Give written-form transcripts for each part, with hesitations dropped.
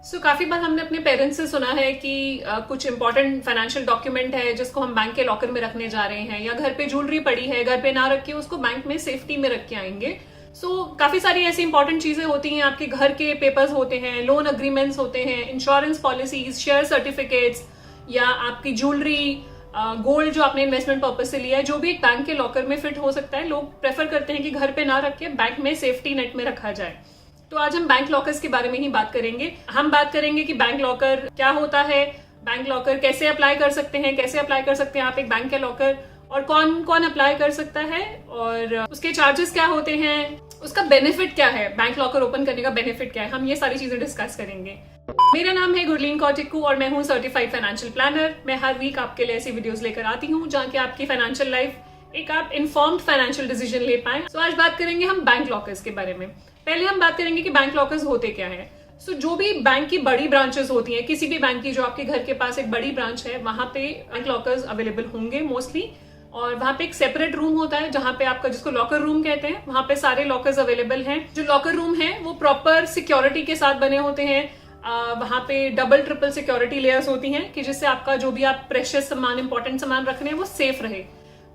काफी बार हमने अपने पेरेंट्स से सुना है कि कुछ इंपॉर्टेंट फाइनेंशियल डॉक्यूमेंट है जिसको हम बैंक के लॉकर में रखने जा रहे हैं, या घर पे ज्वेलरी पड़ी है, घर पे ना रख के उसको बैंक में सेफ्टी में रख के आएंगे। काफी सारी ऐसी इंपॉर्टेंट चीजें होती हैं, आपके घर के पेपर्स होते हैं, लोन अग्रीमेंट्स होते हैं, इंश्योरेंस पॉलिसीज, शेयर सर्टिफिकेट्स, या आपकी ज्वेलरी, गोल्ड जो आपने इन्वेस्टमेंट पर्पज से लिया है, जो भी एक बैंक के लॉकर में फिट हो सकता है। लोग प्रेफर करते हैं कि घर पे ना रख के बैंक में सेफ्टी नेट में रखा जाए। तो आज हम बैंक लॉकर्स के बारे में ही बात करेंगे। हम बात करेंगे कि बैंक लॉकर क्या होता है, बैंक लॉकर कैसे अप्लाई कर सकते हैं, कैसे अप्लाई कर सकते हैं आप एक बैंक के लॉकर, और कौन कौन अप्लाई कर सकता है, और उसके चार्जेस क्या होते हैं, उसका बेनिफिट क्या है, बैंक लॉकर ओपन करने का बेनिफिट क्या है। हम ये सारी चीजें डिस्कस करेंगे। मेरा नाम है गुरलीन कौटिक्कू और मैं हूँ सर्टिफाइड फाइनेंशियल प्लानर। मैं हर वीक आपके लिए ऐसी वीडियोस लेकर आती हूँ जहाँ की आपकी फाइनेंशियल लाइफ एक आप इन्फॉर्म्ड फाइनेंशियल डिसीजन ले पाए। आज बात करेंगे हम बैंक लॉकर्स के बारे में। पहले हम बात करेंगे कि बैंक लॉकर्स होते क्या है। जो भी बैंक की बड़ी ब्रांचेस होती हैं, किसी भी बैंक की जो आपके घर के पास एक बड़ी ब्रांच है, वहां पे बैंक लॉकर्स अवेलेबल होंगे मोस्टली। और वहां पे एक सेपरेट रूम होता है जहां पे आपका, जिसको लॉकर रूम कहते हैं, वहां पे सारे लॉकर्स अवेलेबल हैं। जो लॉकर रूम है वो प्रॉपर सिक्योरिटी के साथ बने होते हैं। वहां पे डबल ट्रिपल सिक्योरिटी लेयर्स होती हैं कि जिससे आपका जो भी आप प्रेशियस सामान, इंपॉर्टेंट सामान रख रहे हैं वो सेफ रहे।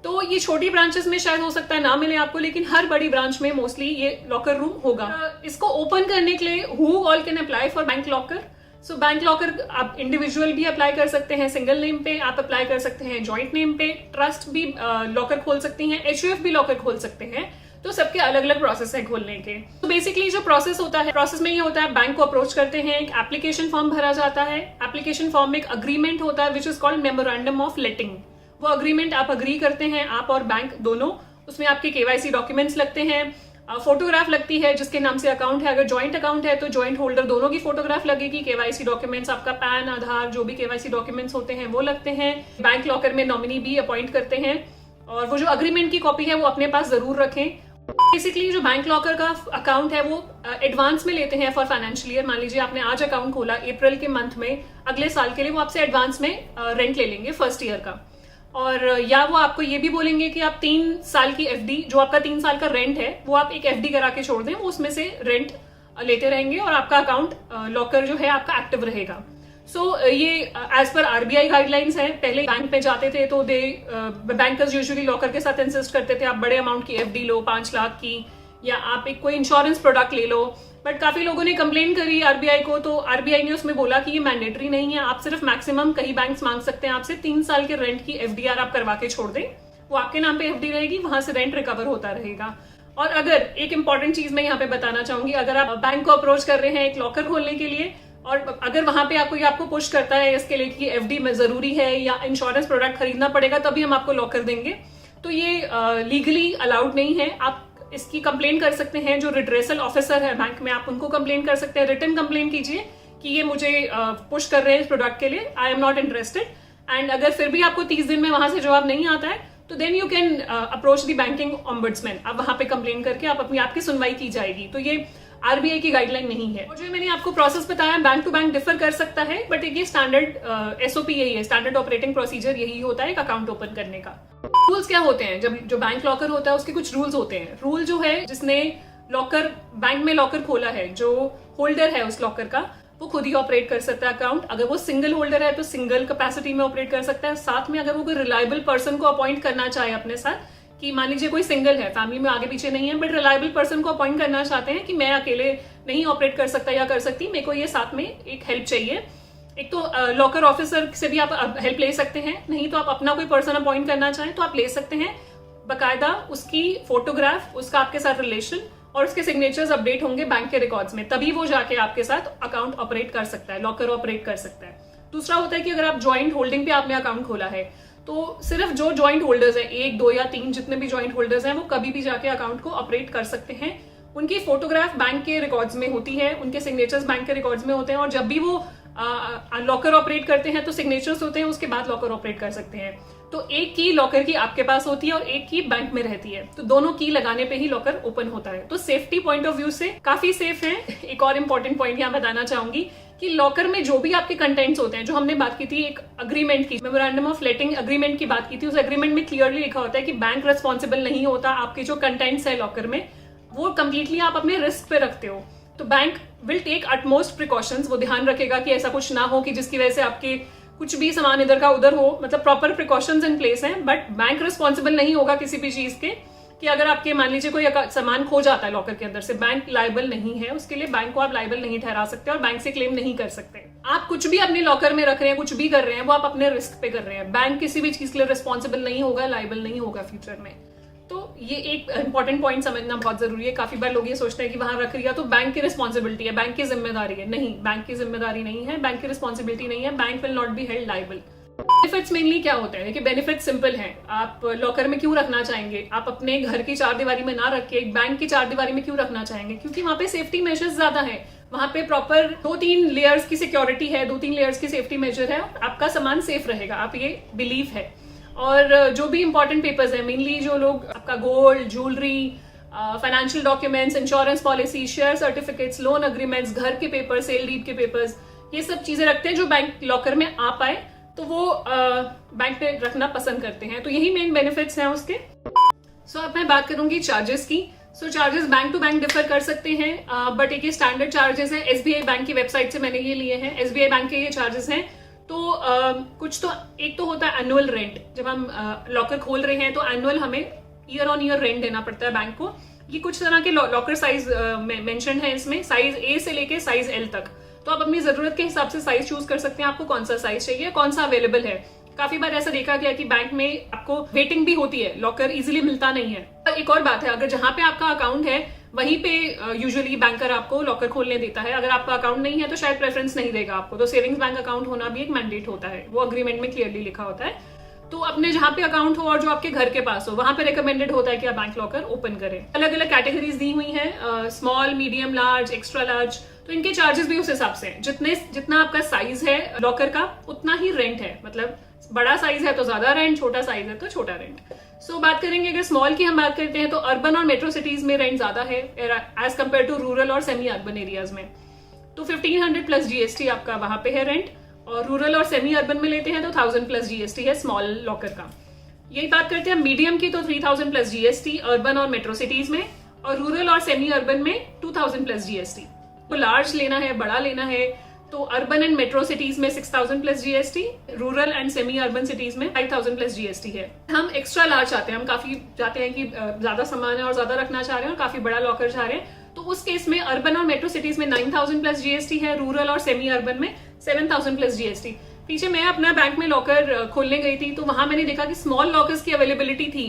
तो ये छोटी ब्रांचेस में शायद हो सकता है ना मिले आपको, लेकिन हर बड़ी ब्रांच में मोस्टली ये लॉकर रूम होगा। इसको ओपन करने के लिए who all can apply for bank locker. Bank locker आप इंडिविजुअल भी अप्लाई कर सकते हैं, सिंगल नेम पे आप अप्लाई कर सकते हैं, जॉइंट नेम पे, ट्रस्ट भी लॉकर खोल सकती हैं, HUF भी लॉकर खोल सकते हैं। तो सबके अलग अलग प्रोसेस है खोलने के। तो बेसिकली जो प्रोसेस होता है, प्रोसेस में ये होता है, बैंक को अप्रोच करते हैं, एक एप्लीकेशन फॉर्म भरा जाता है। एप्लीकेशन फॉर्म में एक अग्रीमेंट होता है which is called memorandum of letting. वो अग्रीमेंट आप अग्री करते हैं, आप और बैंक दोनों। उसमें आपके KYC डॉक्यूमेंट्स लगते हैं, फोटोग्राफ लगती है जिसके नाम से अकाउंट है। अगर ज्वाइंट अकाउंट है तो ज्वाइंट होल्डर दोनों की फोटोग्राफ लगेगी। KYC डॉक्यूमेंट्स, आपका पैन, आधार, जो भी KYC डॉक्यूमेंट्स होते हैं वो लगते हैं। बैंक लॉकर में नॉमिनी भी अपॉइंट करते हैं, और वो जो अग्रीमेंट की कॉपी है वो अपने पास जरूर रखें। बेसिकली जो बैंक लॉकर का अकाउंट है वो एडवांस में लेते हैं फॉर फाइनेंशियल ईयर। मान लीजिए आपने आज अकाउंट खोला अप्रैल के मंथ में, अगले साल के लिए वो आपसे एडवांस में रेंट ले लेंगे फर्स्ट ईयर का। और या वो आपको ये भी बोलेंगे कि आप 3 साल की FD, जो आपका 3 साल का रेंट है, वो आप एक FD करा के छोड़ दें, वो उसमें से रेंट लेते रहेंगे और आपका अकाउंट लॉकर जो है आपका एक्टिव रहेगा। ये एज पर RBI गाइडलाइंस है। पहले बैंक में जाते थे तो बैंकर्स यूजुअली लॉकर के साथ इंसिस्ट करते थे आप बड़े अमाउंट की FD लो, 5 लाख की, या आप एक कोई इंश्योरेंस प्रोडक्ट ले लो। बट काफी लोगों ने कंप्लेन करी RBI को, तो RBI ने उसमें बोला कि ये मैंडेटरी नहीं है, आप सिर्फ मैक्सिमम, कई बैंक्स मांग सकते हैं आपसे 3 साल के रेंट की FDR आप करवा के छोड़ दें, वो आपके नाम पे FD रहेगी, वहां से रेंट रिकवर होता रहेगा। और अगर एक इंपॉर्टेंट चीज मैं यहाँ पे बताना चाहूंगी, अगर आप बैंक को अप्रोच कर रहे हैं एक लॉकर खोलने के लिए, और अगर वहां पे आपको पुश करता है इसके लिए कि FD में जरूरी है या इंश्योरेंस प्रोडक्ट खरीदना पड़ेगा तभी हम आपको लॉकर देंगे, तो ये लीगली अलाउड नहीं है। आप इसकी कंप्लेन कर सकते हैं, जो रिड्रेसल ऑफिसर है बैंक में, आप उनको कंप्लेन कर सकते हैं। रिटन कंप्लेन कीजिए कि ये मुझे पुश कर रहे हैं इस प्रोडक्ट के लिए, I am not interested. And अगर फिर भी आपको 30 दिन में वहां से जवाब नहीं आता है तो then you can approach the banking ombudsman. आप वहां पे कंप्लेन करके आपकी सुनवाई की जाएगी। तो ये RBI की गाइडलाइन नहीं है। और जो मैंने आपको प्रोसेस बताया, बैंक टू बैंक डिफर कर सकता है, बट ये स्टैंडर्ड SOP यही है, स्टैंडर्ड ऑपरेटिंग प्रोसीजर यही होता है एक अकाउंट ओपन करने का। रूल्स क्या होते हैं? जब जो बैंक लॉकर होता है उसके कुछ रूल्स होते हैं। रूल जो है, जिसने लॉकर, बैंक में लॉकर खोला है, जो होल्डर है उस लॉकर का, वो खुद ही ऑपरेट कर सकता है अकाउंट। अगर वो सिंगल होल्डर है तो सिंगल कैपेसिटी में ऑपरेट कर सकता है। साथ में अगर वो कोई रिलायबल पर्सन को अपॉइंट करना चाहे अपने साथ, कि मान लीजिए कोई सिंगल है, फैमिली में आगे पीछे नहीं है, बट रिलायबल पर्सन को अपॉइंट करना चाहते हैं कि मैं अकेले नहीं ऑपरेट कर सकता या कर सकती, मेरे को ये साथ में एक हेल्प चाहिए। एक तो लॉकर ऑफिसर से भी आप हेल्प ले सकते हैं, नहीं तो आप अपना कोई पर्सन अपॉइंट करना चाहें तो आप ले सकते हैं। बकायदा उसकी फोटोग्राफ, उसका आपके साथ रिलेशन और उसके सिग्नेचर्स अपडेट होंगे बैंक के रिकॉर्ड्स में, तभी वो जाके आपके साथ अकाउंट ऑपरेट कर सकता है, लॉकर ऑपरेट कर सकता है। दूसरा होता है कि अगर आप ज्वाइंट होल्डिंग पे आपने अकाउंट खोला है तो सिर्फ जो ज्वाइंट होल्डर्स हैं, 1, 2 या 3 जितने भी ज्वाइंट होल्डर्स हैं, वो कभी भी जाके अकाउंट को ऑपरेट कर सकते हैं। उनकी फोटोग्राफ बैंक के रिकॉर्ड्स में होती है, उनके सिग्नेचर्स बैंक के रिकॉर्ड्स में होते हैं, और जब भी वो लॉकर ऑपरेट करते हैं तो सिग्नेचर्स होते हैं, उसके बाद लॉकर ऑपरेट कर सकते हैं। तो एक की लॉकर की आपके पास होती है और एक की बैंक में रहती है, तो दोनों की लगाने पे ही लॉकर ओपन होता है। तो सेफ्टी पॉइंट ऑफ व्यू से काफी सेफ है। एक और इंपॉर्टेंट पॉइंट यहाँ बताना चाहूंगी कि लॉकर में जो भी आपके कंटेंट्स होते हैं, जो हमने बात की थी एक अग्रीमेंट की, मेमोरेंडम ऑफ लेटिंग अग्रीमेंट की बात की थी, उस अग्रीमेंट में क्लियरली लिखा होता है कि बैंक रेस्पॉन्सिबल नहीं होता, आपके जो कंटेंट्स है लॉकर में वो कंप्लीटली आप अपने रिस्क पे रखते हो। तो bank will take utmost precautions, वो ध्यान रखेगा कि ऐसा कुछ ना हो कि जिसकी वजह से आपके कुछ भी सामान इधर का उधर हो, मतलब प्रॉपर प्रिकॉशंस इन प्लेस हैं। बट बैंक रिस्पॉन्सिबल नहीं होगा किसी भी चीज के, कि अगर आपके मान लीजिए कोई सामान खो जाता है लॉकर के अंदर से, बैंक लायबल नहीं है उसके लिए, बैंक को आप लायबल नहीं ठहरा सकते और बैंक से क्लेम नहीं कर सकते। आप कुछ भी अपने लॉकर में रख रहे हैं, कुछ भी कर रहे हैं, वो आप अपने रिस्क पे कर रहे हैं। बैंक किसी भी चीज के लिए रिस्पॉन्सिबल नहीं होगा, लायबल नहीं होगा फ्यूचर में। तो ये एक इंपॉर्टेंट पॉइंट समझना बहुत जरूरी है। काफी बार लोग ये सोचते हैं कि वहां रख लिया तो बैंक की रिस्पॉन्सिबिलिटी है, बैंक की जिम्मेदारी है। नहीं, बैंक की जिम्मेदारी नहीं है, बैंक की रिस्पॉन्सिबिलिटी नहीं है, bank will not be held liable. Benefits mainly क्या होते हैं कि बेनिफिट सिंपल हैं। आप लॉकर में क्यों रखना चाहेंगे? आप अपने घर की चारदीवारी में ना रख के एक बैंक की चारदीवारी में क्यों रखना चाहेंगे? क्योंकि वहां पे सेफ्टी मेजर्स ज्यादा है, वहां पे प्रॉपर 2-3 लेयर्स की सिक्योरिटी है, 2-3 लेयर्स की सेफ्टी मेजर है, आपका सामान सेफ रहेगा, आप ये बिलीव है। और जो भी इंपॉर्टेंट पेपर्स है, मेनली जो लोग आपका gold, jewellery, financial documents, insurance policy, share certificates, loan agreements, घर के पेपर, सेल डीड के पेपर्स, ये सब चीजें रखते हैं जो बैंक लॉकर में आ पाए तो वो बैंक पे रखना पसंद करते हैं। तो यही मेन बेनिफिट्स हैं उसके। सो अब मैं बात करूंगी चार्जेस की। So charges bank to bank differ कर सकते हैं, बट एक ये स्टैंडर्ड चार्जेस है। एसबीआई बैंक की वेबसाइट से मैंने ये लिए हैं, एसबीआई बैंक के ये चार्जेस हैं। तो कुछ तो एक तो होता है एनुअल रेंट, जब हम लॉकर खोल रहे हैं तो एनुअल हमें ईयर ऑन ईयर रेंट देना पड़ता है बैंक को। ये कुछ तरह के लॉकर साइज मेंशन है इसमें, साइज ए से लेके साइज एल तक। तो आप अपनी जरूरत के हिसाब से साइज चूज कर सकते हैं, आपको कौन सा साइज चाहिए, कौन सा अवेलेबल है। काफी बार ऐसा देखा गया कि बैंक में आपको वेटिंग भी होती है, लॉकर इजीली मिलता नहीं है। एक और बात है, अगर जहां पे आपका अकाउंट है वहीं पे यूजुअली बैंकर आपको लॉकर खोलने देता है। अगर आपका अकाउंट नहीं है तो शायद प्रेफरेंस नहीं देगा आपको। तो सेविंग्स बैंक अकाउंट होना भी एक मैंडेट होता है, वो अग्रीमेंट में क्लियरली लिखा होता है। तो अपने जहां पे अकाउंट हो और जो आपके घर के पास हो वहां पे रिकमेंडेड होता है कि आप बैंक लॉकर ओपन करें। अलग अलग कैटेगरीज दी हुई हैं, small, medium, large, extra large. तो इनके चार्जेस भी उस हिसाब से हैं। जितना आपका साइज है लॉकर का उतना ही रेंट है, मतलब बड़ा साइज है तो ज्यादा रेंट, छोटा साइज है तो छोटा रेंट। सो बात करेंगे अगर स्मॉल की हम बात करते हैं तो अर्बन और मेट्रो सिटीज में रेंट ज्यादा है एज कम्पेयर टू रूरल और सेमी अर्बन एरियाज में। तो 1500 प्लस जीएसटी आपका वहां पे है रेंट, और रूरल और सेमी अर्बन में लेते हैं तो 1000 प्लस जीएसटी है स्मॉल लॉकर का। यही बात करते हैं मीडियम की तो 3000 प्लस जीएसटी अर्बन और मेट्रो सिटीज में, और रूरल और सेमी अर्बन में 2000 प्लस जीएसटी। तो लार्ज लेना है, बड़ा लेना है तो अर्बन एंड मेट्रो सिटीज में 6000 plus GST, rural and semi urban cities में 5000 प्लस जीएसटी है। हम एक्स्ट्रा लार्ज चाहते हैं, हम काफी चाहते हैं कि ज्यादा सामान है और ज्यादा रखना चाह रहे हैं और काफी बड़ा लॉकर चाह रहे हैं, तो उस केस में अर्बन और मेट्रो सिटीज में 9000 प्लस जीएसटी है, रूरल और सेमी अर्बन में 7000 प्लस जीएसटी। पीछे मैं अपना बैंक में लॉकर खोलने गई थी तो वहां मैंने देखा कि स्मॉल लॉकर्स की अवेलेबिलिटी थी,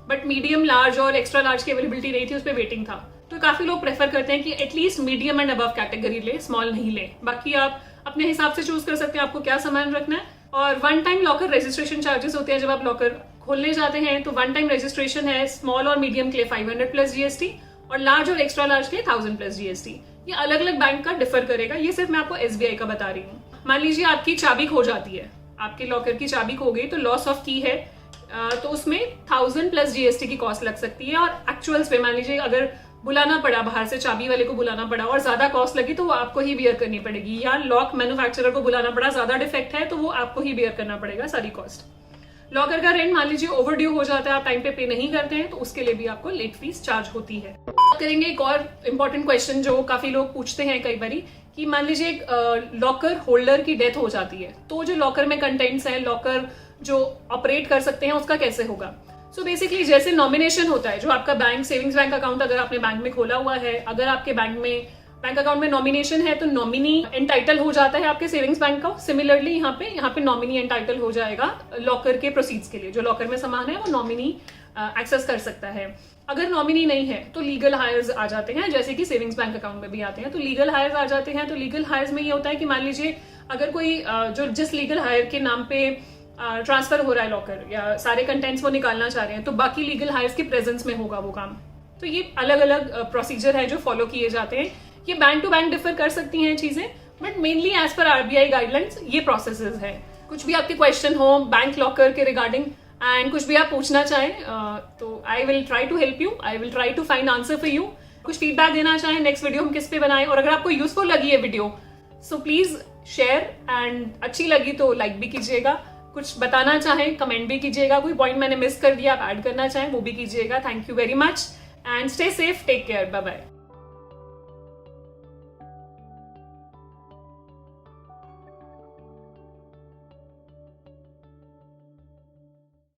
बट मीडियम, लार्ज और एक्स्ट्रा लार्ज की अवेलेबिलिटी नहीं थी, उस पर वेटिंग था। तो काफी लोग प्रेफर करते हैं कि at least medium and above category ले, स्मॉल नहीं ले। बाकी आप अपने हिसाब से चूज कर सकते हैं आपको क्या सामान रखना है। और one time locker registration charges होते हैं जब आप लॉकर खोलने जाते हैं, तो वन टाइम रजिस्ट्रेशन है स्मॉल और मीडियम के लिए 500 प्लस जीएसटी और लार्ज और एक्स्ट्रा लार्ज के लिए 1000 प्लस जीएसटी। ये अलग अलग बैंक का डिफर करेगा, ये सिर्फ मैं आपको एसबीआई का बता रही हूँ। मान लीजिए आपकी चाबी खो जाती है, आपके लॉकर की चाबी खो गई तो लॉस ऑफ की है, तो उसमें 1000 प्लस जीएसटी की कॉस्ट लग सकती है। और एक्चुअल्स पे मान लीजिए अगर बुलाना पड़ा, बाहर से चाबी वाले को बुलाना पड़ा और ज्यादा कॉस्ट लगी तो वो आपको ही बियर करनी पड़ेगी, या लॉक मैन्युफैक्चरर को बुलाना पड़ा, ज्यादा डिफेक्ट है तो वो आपको ही बियर करना पड़ेगा सारी कॉस्ट। लॉकर का रेंट मान लीजिए ओवर ड्यू हो जाता है, आप टाइम पे नहीं करते हैं तो उसके लिए भी आपको लेट फीस चार्ज होती है। करेंगे एक और इम्पोर्टेंट क्वेश्चन जो काफी लोग पूछते हैं कई बारी, कि मान लीजिए एक लॉकर होल्डर की डेथ हो जाती है तो जो लॉकर में कंटेंट्स हैं, लॉकर जो ऑपरेट कर सकते हैं उसका कैसे होगा। सो बेसिकली जैसे नॉमिनेशन होता है, जो आपका बैंक, सेविंग्स बैंक अकाउंट अगर आपने बैंक में खोला हुआ है, अगर आपके बैंक अकाउंट में नॉमिनेशन है तो नॉमिनी एंटाइटल हो जाता है आपके सेविंग्स बैंक का। सिमिलरली यहाँ पे नॉमिनी एंटाइटल हो जाएगा लॉकर के प्रोसीड्स के लिए। जो लॉकर में सामान है वो नॉमिनी एक्सेस कर सकता है। अगर नॉमिनी नहीं है तो लीगल हायर्स आ जाते हैं, जैसे कि सेविंग्स बैंक अकाउंट में भी आते हैं। तो लीगल हायर्स आ जाते हैं, तो लीगल हायर्स में ये होता है कि मान लीजिए अगर कोई जो जिस लीगल हायर के नाम पे ट्रांसफर हो रहा है लॉकर, या सारे कंटेंट्स वो निकालना चाह रहे हैं, तो बाकी लीगल हायर्स के प्रेजेंस में होगा वो काम। तो ये अलग अलग प्रोसीजर है जो फॉलो किए जाते हैं। ये बैंक टू बैंक डिफर कर सकती हैं चीजें, but mainly as per RBI guidelines ये प्रोसेसेस है। कुछ भी आपके क्वेश्चन हो बैंक लॉकर के रिगार्डिंग एंड कुछ भी आप पूछना चाहें तो I will try to help you, I will try to find answer for you. कुछ फीडबैक देना चाहें नेक्स्ट वीडियो हम किस पे बनाएं, और अगर आपको यूजफुल लगी है video so please share, and अच्छी लगी तो लाइक भी कीजिएगा। कुछ बताना चाहें कमेंट भी कीजिएगा, कोई पॉइंट मैंने मिस कर दिया आप ऐड करना चाहें वो भी कीजिएगा। Thank you very much and stay safe, take care, bye bye.